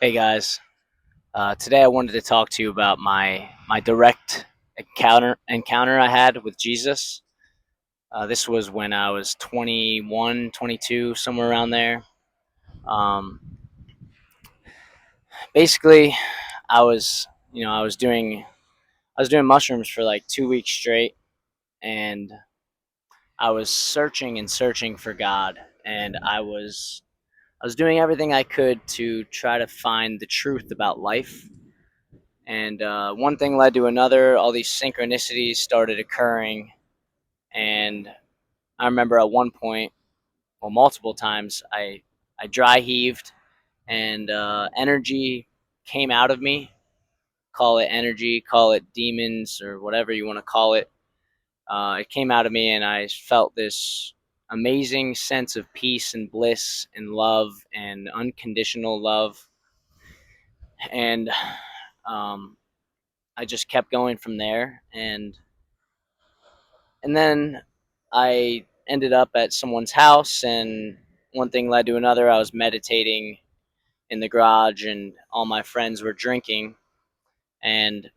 Hey guys, today I wanted to talk to you about my direct encounter I had with Jesus. This was when I was 21, 22, somewhere around there. Um, Basically, I was I was doing mushrooms for like 2 weeks straight, and I was searching and searching for God, and I was doing everything I could to try to find the truth about life. And one thing led to another. All these synchronicities started occurring. And I remember at one point, well, multiple times, I dry heaved and energy came out of me. Call it energy, call it demons, or whatever you want to call it. It came out of me, and I felt this amazing sense of peace and bliss and love and unconditional love. And um, I just kept going from there. And then I ended up at someone's house, and one thing led to another. I was meditating in the garage, and all my friends were drinking, and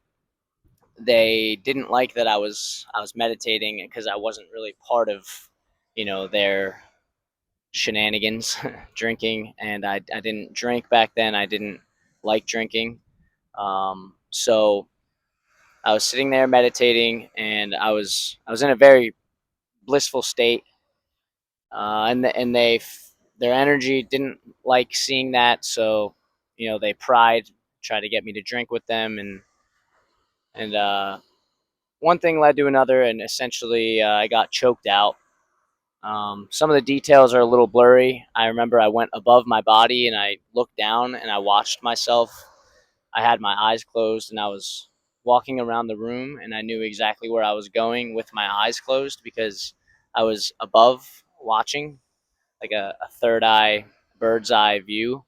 they didn't like that I was meditating because I wasn't really part of their shenanigans drinking. And I didn't drink back then. I didn't like drinking. So I was sitting there meditating, and I was in a very blissful state. And their energy didn't like seeing that, so they tried to get me to drink with them, and one thing led to another, and essentially I got choked out. Some of the details are a little blurry. I remember I went above my body and I looked down and I watched myself. I had my eyes closed and I was walking around the room, and I knew exactly where I was going with my eyes closed because I was above watching, like a third eye, bird's eye view.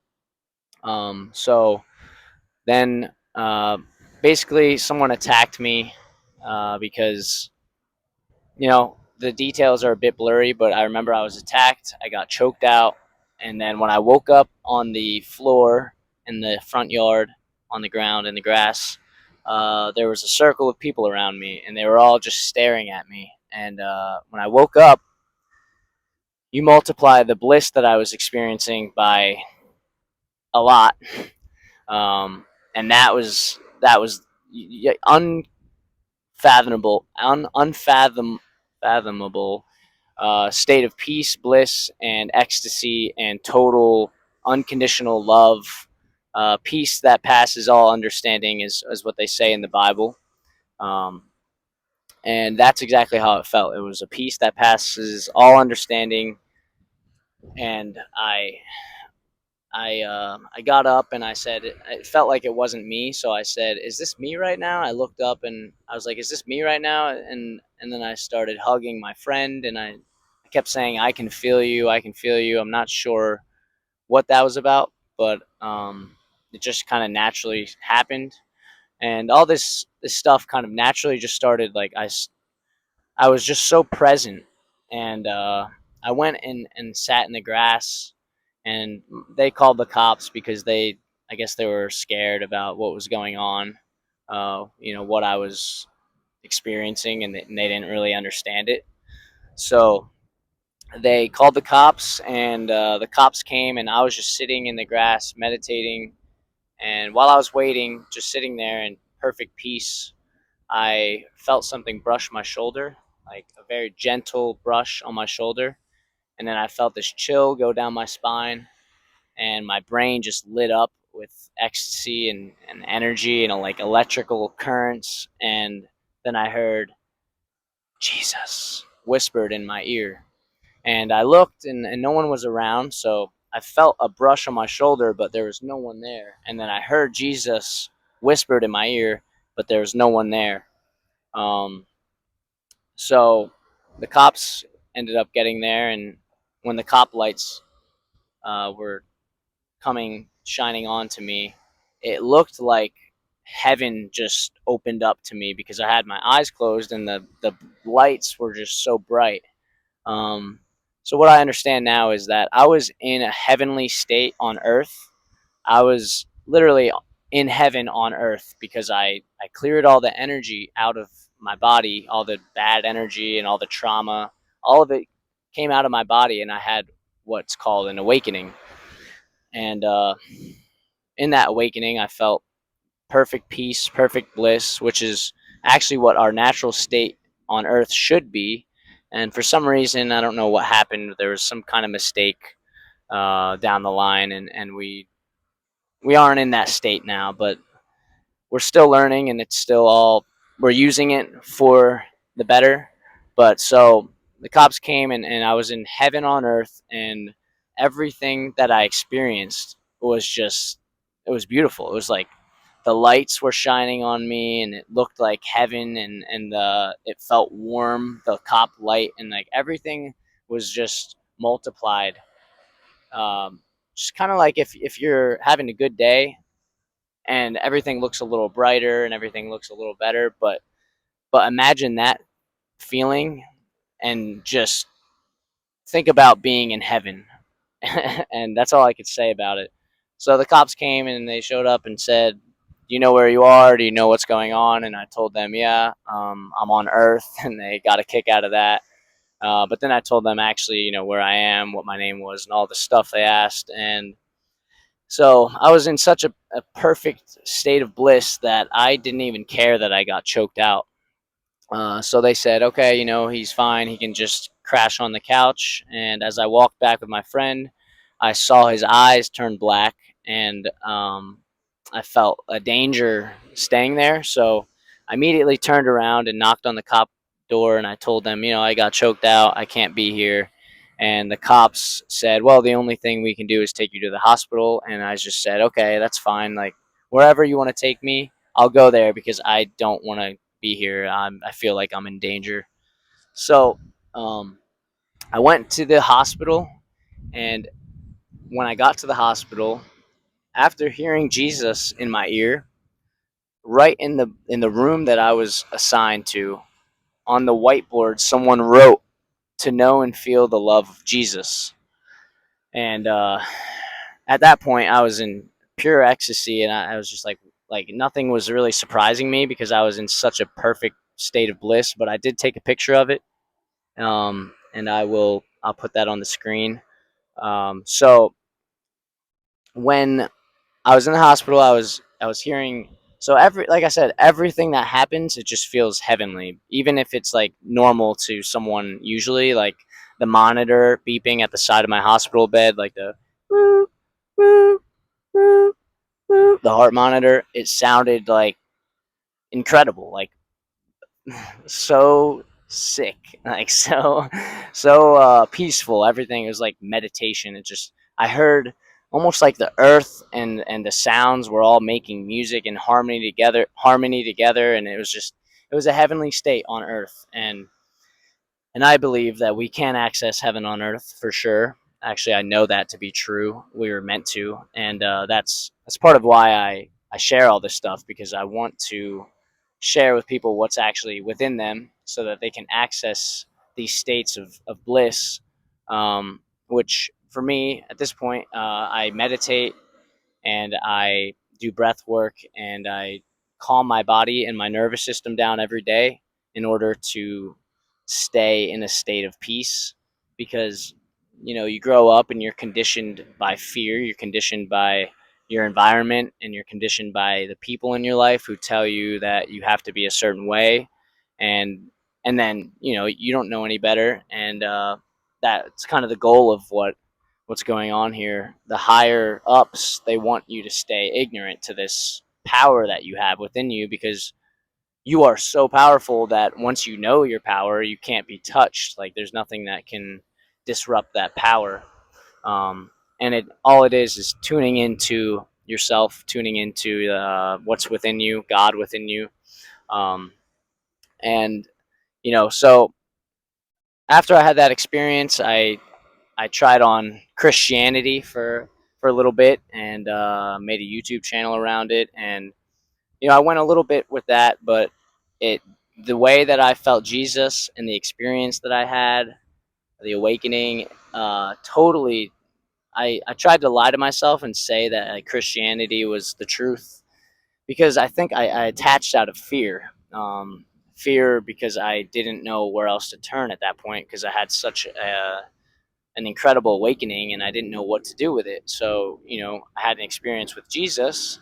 So then basically someone attacked me because, the details are a bit blurry, but I remember I was attacked. I got choked out. And then when I woke up on the floor in the front yard, on the ground, in the grass, there was a circle of people around me, and they were all just staring at me. And when I woke up, you multiply the bliss that I was experiencing by a lot. And that was unfathomable state of peace, bliss, and ecstasy, and total unconditional love. Peace that passes all understanding is what they say in the Bible. Um, and that's exactly how it felt. It was a peace that passes all understanding. And I got up and I said it felt like it wasn't me, so I said, "Is this me right now?" I looked up and I was like, "Is this me right now?" And then I started hugging my friend, and I kept saying, "I can feel you, I can feel you." I'm not sure what that was about, but it just kind of naturally happened, and all this stuff kind of naturally just started. Like I was just so present, and I went and sat in the grass, and they called the cops because I guess they were scared about what was going on, what I was experiencing, and they didn't really understand it. So they called the cops, and the cops came, and I was just sitting in the grass meditating. And while I was waiting, just sitting there in perfect peace, I felt something brush my shoulder, like a very gentle brush on my shoulder. And then I felt this chill go down my spine, and my brain just lit up with ecstasy and energy and like electrical currents. And then I heard Jesus whispered in my ear. And I looked, and no one was around. So I felt a brush on my shoulder, but there was no one there. And then I heard Jesus whispered in my ear, but there was no one there. Um, So the cops ended up getting there, and when the cop lights were coming, shining on to me, it looked like heaven just opened up to me because I had my eyes closed and the lights were just so bright. Um, so what I understand now is that I was in a heavenly state on earth. I was literally in heaven on earth, because I cleared all the energy out of my body, all the bad energy and all the trauma, all of it came out of my body, and I had what's called an awakening. And in that awakening, I felt perfect peace, perfect bliss, which is actually what our natural state on earth should be. And for some reason, I don't know what happened. There was some kind of mistake down the line, and we aren't in that state now. But we're still learning, and it's still all, we're using it for the better. But so the cops came, and I was in heaven on earth, and everything that I experienced was just, it was beautiful. It was like the lights were shining on me, and it looked like heaven, and it felt warm, the cop light, and like everything was just multiplied. um, just kind of like if you're having a good day and everything looks a little brighter and everything looks a little better, but imagine that feeling, and just think about being in heaven. And that's all I could say about it. So the cops came and they showed up and said, "Do you know where you are? Do you know what's going on?" And I told them, "Yeah, I'm on Earth," and they got a kick out of that. But then I told them actually, where I am, what my name was, and all the stuff they asked. And so I was in such a perfect state of bliss that I didn't even care that I got choked out. So they said, okay, he's fine. He can just crash on the couch. And as I walked back with my friend, I saw his eyes turn black, and I felt a danger staying there. So I immediately turned around and knocked on the cop door, and I told them, I got choked out. I can't be here. And the cops said, well, the only thing we can do is take you to the hospital. And I just said, okay, that's fine. Like, wherever you want to take me, I'll go there, because I don't want to be here. I feel like I'm in danger. So um, I went to the hospital, and when I got to the hospital, after hearing Jesus in my ear, right in the room that I was assigned to, on the whiteboard, someone wrote, "To know and feel the love of Jesus." And at that point, I was in pure ecstasy, and I was just like nothing was really surprising me, because I was in such a perfect state of bliss. But I did take a picture of it, and I'll put that on the screen. So when I was in the hospital, I was hearing, so every, like I said, everything that happens, it just feels heavenly, even if it's like normal to someone. Usually, like the monitor beeping at the side of my hospital bed, like the woo, woo, woo, woo, the heart monitor, it sounded like incredible, like so sick, like so peaceful. Everything was like meditation. It just, I heard almost like the earth and the sounds were all making music and harmony together, and it was a heavenly state on earth. And I believe that we can access heaven on earth for sure. Actually, I know that to be true. We were meant to, and that's part of why I share all this stuff, because I want to share with people what's actually within them, so that they can access these states of bliss. Which for me, at this point, I meditate, and I do breath work, and I calm my body and my nervous system down every day in order to stay in a state of peace. Because you grow up and you're conditioned by fear, you're conditioned by your environment, and you're conditioned by the people in your life who tell you that you have to be a certain way. And and then you don't know any better. And that's kind of the goal of what's going on here. The higher ups, they want you to stay ignorant to this power that you have within you, because you are so powerful that once you know your power, you can't be touched. Like, there's nothing that can disrupt that power. And it all it is tuning into yourself, tuning into what's within you, God within you. um, and so after I had that experience, I tried on Christianity for a little bit, and made a YouTube channel around it. And I went a little bit with that, but it the way that I felt Jesus and the experience that I had, the awakening, totally. I tried to lie to myself and say that Christianity was the truth because I think I attached out of fear. Fear because I didn't know where else to turn at that point because I had such an incredible awakening and I didn't know what to do with it. So, I had an experience with Jesus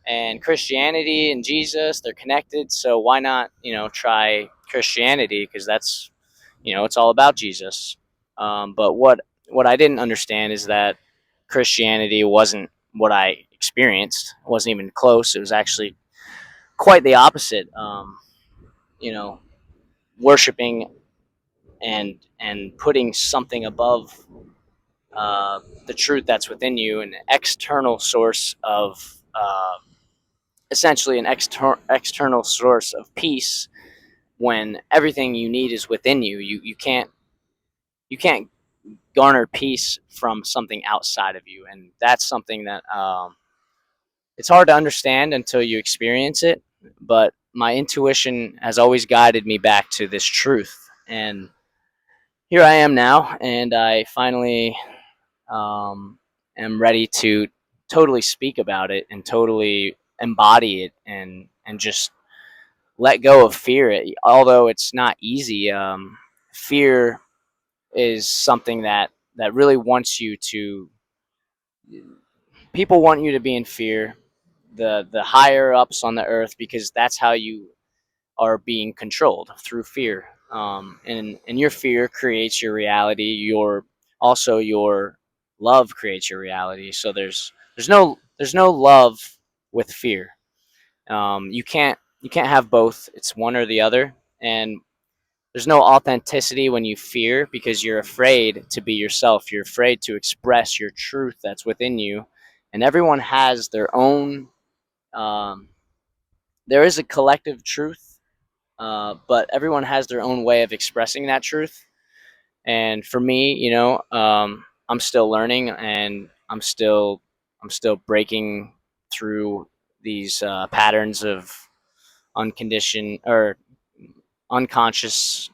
and Christianity and Jesus, they're connected. So why not, try Christianity because that's, it's all about Jesus. But what I didn't understand is that Christianity wasn't what I experienced. It wasn't even close. It was actually quite the opposite. You know, worshiping and putting something above the truth that's within you, an external source of essentially an external source of peace when everything you need is within you. You can't garner peace from something outside of you, and that's something that it's hard to understand until you experience it. But my intuition has always guided me back to this truth, and here I am now, and I finally um, am ready to totally speak about it and totally embody it and just let go of fear. Although it's not easy, fear is something that really wants you to. People want you to be in fear. The higher ups on the earth, because that's how you are being controlled through fear. And your fear creates your reality. Your love creates your reality. So there's no love with fear. You can't have both. It's one or the other. And there's no authenticity when you fear because you're afraid to be yourself. You're afraid to express your truth that's within you. And everyone has their own. Um, there is a collective truth, but everyone has their own way of expressing that truth. And for me, I'm still learning, and I'm still breaking through these patterns of unconditioned or unconscious,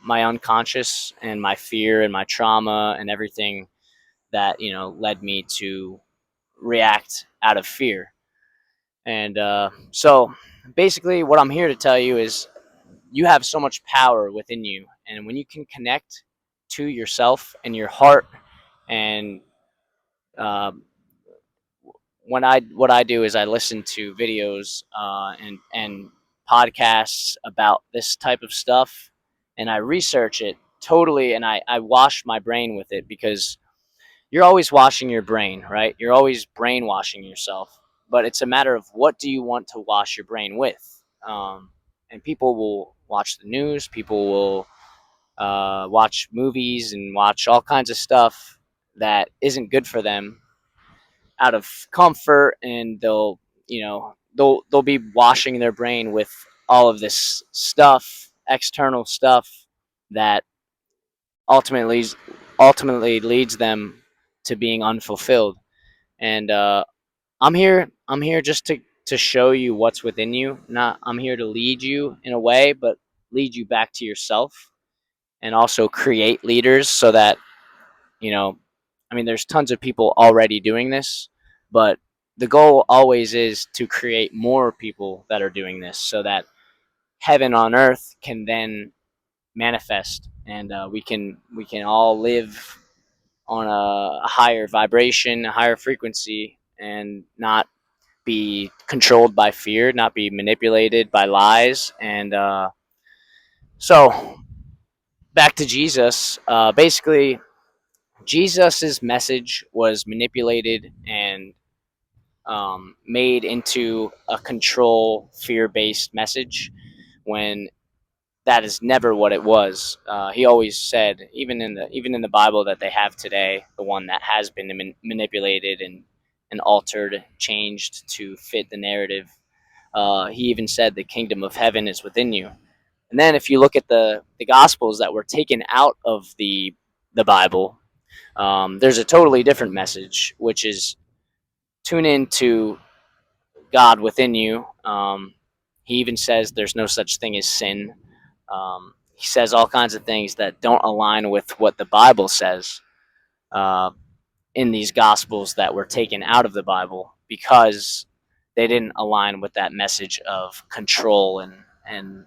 my unconscious, and my fear and my trauma and everything that led me to react out of fear. And so basically what I'm here to tell you is you have so much power within you, and when you can connect to yourself and your heart, and uh, what I do is I listen to videos and podcasts about this type of stuff, and I research it totally, and I wash my brain with it because you're always washing your brain, right? You're always brainwashing yourself, but it's a matter of what do you want to wash your brain with. And people will watch the news, people will watch movies and watch all kinds of stuff that isn't good for them out of comfort, and they'll be washing their brain with all of this stuff, external stuff that ultimately ultimately leads them to being unfulfilled. And I'm here just to show you what's within you. Not I'm here to lead you in a way, but lead you back to yourself, and also create leaders so that you know there's tons of people already doing this, but the goal always is to create more people that are doing this so that heaven on earth can then manifest, and we can all live on a higher vibration, a higher frequency, and not be controlled by fear, not be manipulated by lies. And so back to Jesus. Basically, Jesus's message was manipulated and made into a control, fear-based message when that is never what it was. He always said, even in the Bible that they have today, the one that has been manipulated and altered, changed to fit the narrative. He even said, "The kingdom of heaven is within you." And then, if you look at the Gospels that were taken out of the Bible, there's a totally different message, which is tune into God within you. He even says there's no such thing as sin. He says all kinds of things that don't align with what the Bible says. Uh, in these gospels that were taken out of the Bible because they didn't align with that message of control, and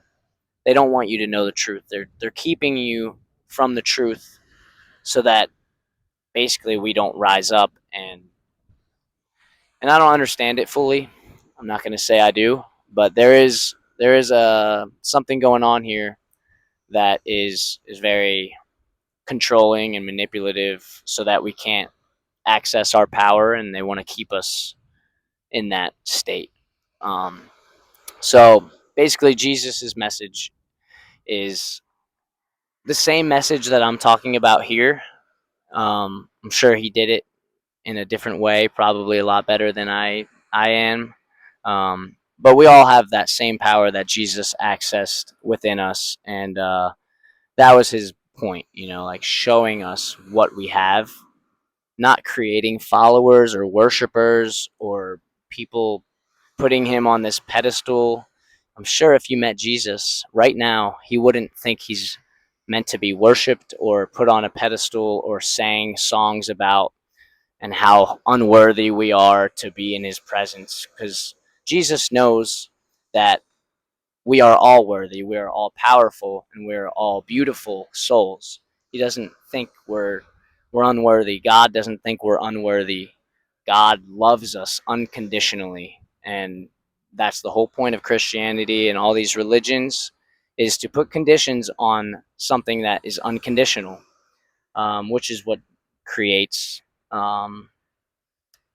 they don't want you to know the truth. They're keeping you from the truth so that basically we don't rise up, and I don't understand it fully. I'm not going to say I do, but there is a something going on here that is very controlling and manipulative so that we can't access our power, and they want to keep us in that state. Um, so basically, Jesus' message is the same message that I'm talking about here. I'm sure he did it in a different way, probably a lot better than I am. But we all have that same power that Jesus accessed within us, and that was his point. Like showing us what we have, not creating followers or worshipers or people putting him on this pedestal. I'm sure if you met Jesus right now, he wouldn't think he's meant to be worshiped or put on a pedestal or sang songs about and how unworthy we are to be in his presence, because Jesus knows that we are all worthy, we are all powerful, and we're all beautiful souls. He doesn't think we're unworthy. God doesn't think we're unworthy. God loves us unconditionally, and that's the whole point of Christianity and all these religions, is to put conditions on something that is unconditional, which is what creates um,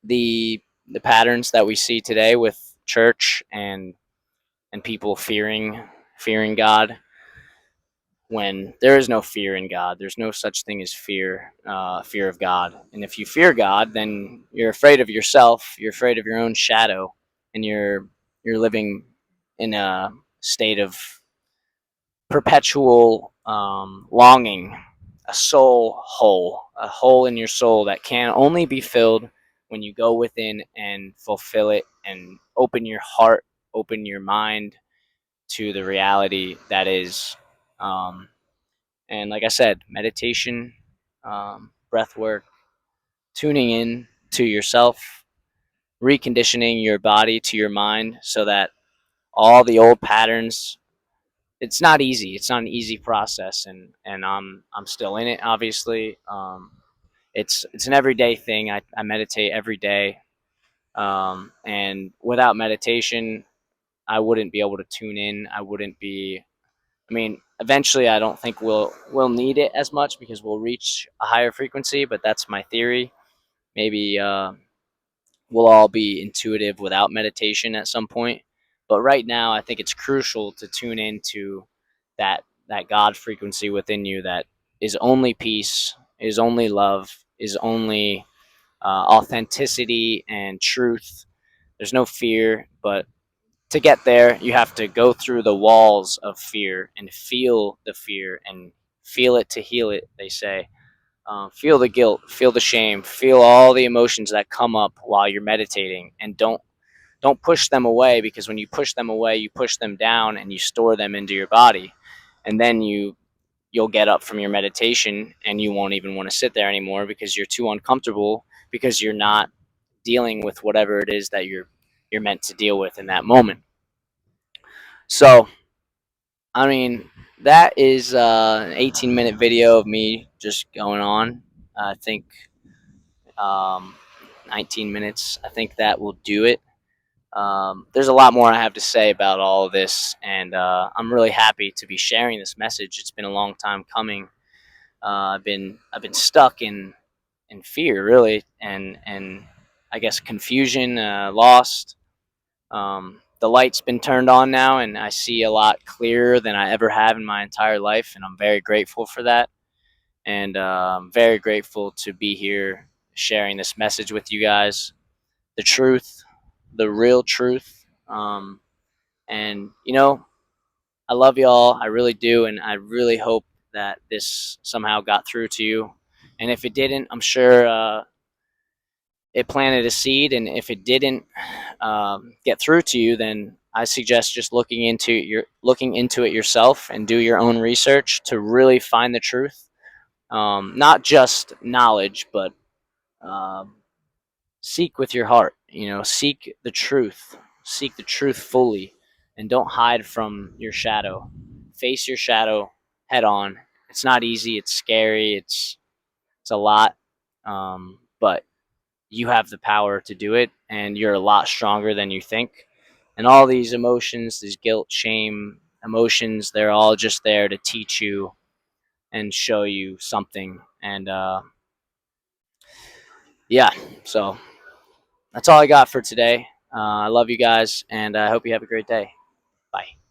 the patterns that we see today with church and people fearing God, when there is no fear in God. There's no such thing as fear of God. And if you fear God, then you're afraid of yourself. You're afraid of your own shadow, and you're living in a state of perpetual longing, a hole in your soul that can only be filled when you go within and fulfill it and open your heart, open your mind to the reality that is. Um, and like I said, meditation, breath work, tuning in to yourself, reconditioning your body to your mind so that all the old patterns, it's not easy. It's not an easy process, and I'm still in it. Obviously, it's an everyday thing. I meditate every day, and without meditation, I wouldn't be able to tune in. I wouldn't be. I mean, eventually, I don't think we'll need it as much because we'll reach a higher frequency. But that's my theory. Maybe we'll all be intuitive without meditation at some point. But right now, I think it's crucial to tune into that God frequency within you that is only peace, is only love, is only authenticity and truth. There's no fear, but to get there, you have to go through the walls of fear and feel the fear and feel it to heal it. They say, feel the guilt, feel the shame, feel all the emotions that come up while you're meditating, and don't push them away, because when you push them away, you push them down and you store them into your body, and then you'll get up from your meditation and you won't even want to sit there anymore because you're too uncomfortable, because you're not dealing with whatever it is that you're meant to deal with in that moment. So, I mean, that is an 18-minute video of me just going on. I think um, 19 minutes. I think that will do it. There's a lot more I have to say about all of this, and I'm really happy to be sharing this message. It's been a long time coming. I've been stuck in fear, really, and I guess confusion, lost. The light's been turned on now, and I see a lot clearer than I ever have in my entire life, and I'm very grateful for that. And I'm very grateful to be here sharing this message with you guys, the truth, the real truth. And I love y'all, I really do, and I really hope that this somehow got through to you. And if it didn't, I'm sure it planted a seed. And if it didn't get through to you, then I suggest just looking into it yourself and do your own research to really find the truth. Not just knowledge, but um, seek with your heart. Seek the truth. Seek the truth fully, and don't hide from your shadow. Face your shadow head on. It's not easy. It's scary. It's a lot, but you have the power to do it, and you're a lot stronger than you think. And all these emotions, these guilt, shame emotions, they're all just there to teach you and show you something. And yeah, so that's all I got for today. I love you guys, and I hope you have a great day. Bye.